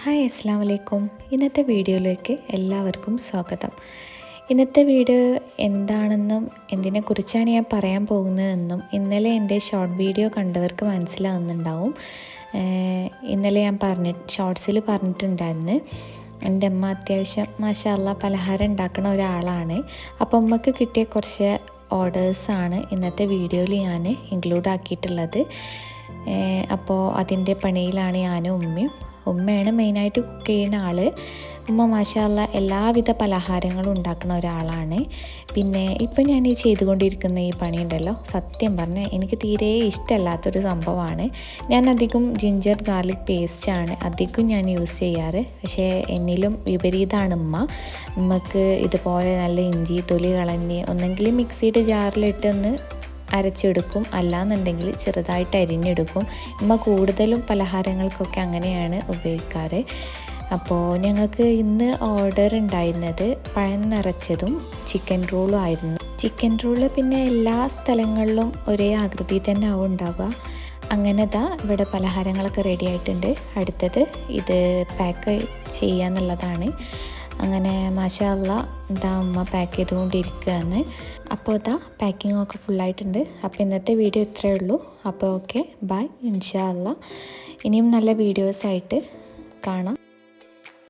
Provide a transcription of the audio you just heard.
Hi അസ്സാം വലൈക്കും. ഇന്നത്തെ വീഡിയോയിലേക്ക് എല്ലാവർക്കും സ്വാഗതം. ഇന്നത്തെ വീഡിയോ എന്താണെന്നും എന്തിനെക്കുറിച്ചാണ് ഞാൻ പറയാൻ പോകുന്നതെന്നും ഇന്നലെ എൻ്റെ ഷോർട്ട് വീഡിയോ കണ്ടവർക്ക് മനസ്സിലാവുന്നുണ്ടാവും. ഇന്നലെ ഞാൻ ഷോർട്സിൽ പറഞ്ഞിട്ടുണ്ടായിരുന്നു എൻ്റെ അമ്മ അത്യാവശ്യം മാഷാ അല്ലാഹ് പലഹാരം ഉണ്ടാക്കുന്ന ഒരാളാണ്. അപ്പോൾ അമ്മക്ക് കിട്ടിയ കുറച്ച് ഓർഡേഴ്സാണ് ഇന്നത്തെ വീഡിയോയിൽ ഞാൻ ഇൻക്ലൂഡ് ആക്കിയിട്ടുള്ളത്. അപ്പോൾ അതിൻ്റെ പണിയിലാണ് ഞാനും ഉമ്മയാണ് മെയിനായിട്ട് കുക്ക് ചെയ്യുന്ന ആൾ. ഉമ്മ മാഷാ അല്ലാഹ് എല്ലാവിധ പലഹാരങ്ങളും ഉണ്ടാക്കുന്ന ഒരാളാണ്. പിന്നെ ഇപ്പം ഞാൻ ഈ ചെയ്തുകൊണ്ടിരിക്കുന്ന ഈ പണിയുണ്ടല്ലോ, സത്യം പറഞ്ഞാൽ എനിക്ക് തീരെ ഇഷ്ടമല്ലാത്തൊരു സംഭവമാണ്. ഞാൻ അധികം ജിഞ്ചർ ഗാർലിക് പേസ്റ്റാണ് അധികം ഞാൻ യൂസ് ചെയ്യാറ്. പക്ഷേ എന്നിലും വിപരീതമാണ് ഉമ്മക്ക് ഇതുപോലെ നല്ല ഇഞ്ചി തൊലി കളഞ്ഞ് ഒന്നെങ്കിൽ മിക്സിയുടെ ജാറിലിട്ട് ഒന്ന് അരച്ചെടുക്കും, അല്ലാന്നുണ്ടെങ്കിൽ ചെറുതായിട്ട് അരിഞ്ഞെടുക്കും. ഉമ്മ കൂടുതലും പലഹാരങ്ങൾക്കൊക്കെ അങ്ങനെയാണ് ഉപയോഗിക്കാറ്. അപ്പോൾ ഞങ്ങൾക്ക് ഇന്ന് ഓർഡർ ഉണ്ടായിരുന്നത് പഴം നിറച്ചതും ചിക്കൻ റോളും ആയിരുന്നു. ചിക്കൻ റോള് പിന്നെ എല്ലാ സ്ഥലങ്ങളിലും ഒരേ ആകൃതി തന്നെ ആവും ഉണ്ടാവുക. അങ്ങനെ ഇവിടെ പലഹാരങ്ങളൊക്കെ റെഡി ആയിട്ടുണ്ട്. അടുത്തത് ഇത് പാക്ക് ചെയ്യാന്നുള്ളതാണ്. അങ്ങനെ മാഷാ അല്ലാഹ് അമ്മ പാക്ക് ചെയ്തുകൊണ്ടിരിക്കുകയാണ്. അപ്പോൾ പാക്കിംഗ് ഒക്കെ ഫുള്ളായിട്ടുണ്ട്. അപ്പോൾ ഇന്നത്തെ വീഡിയോ ഇത്രയേ ഉള്ളൂ. അപ്പോൾ ഓക്കെ, ബൈ, ഇൻഷാ അല്ലാഹ് ഇനിയും നല്ല വീഡിയോസായിട്ട് കാണാം.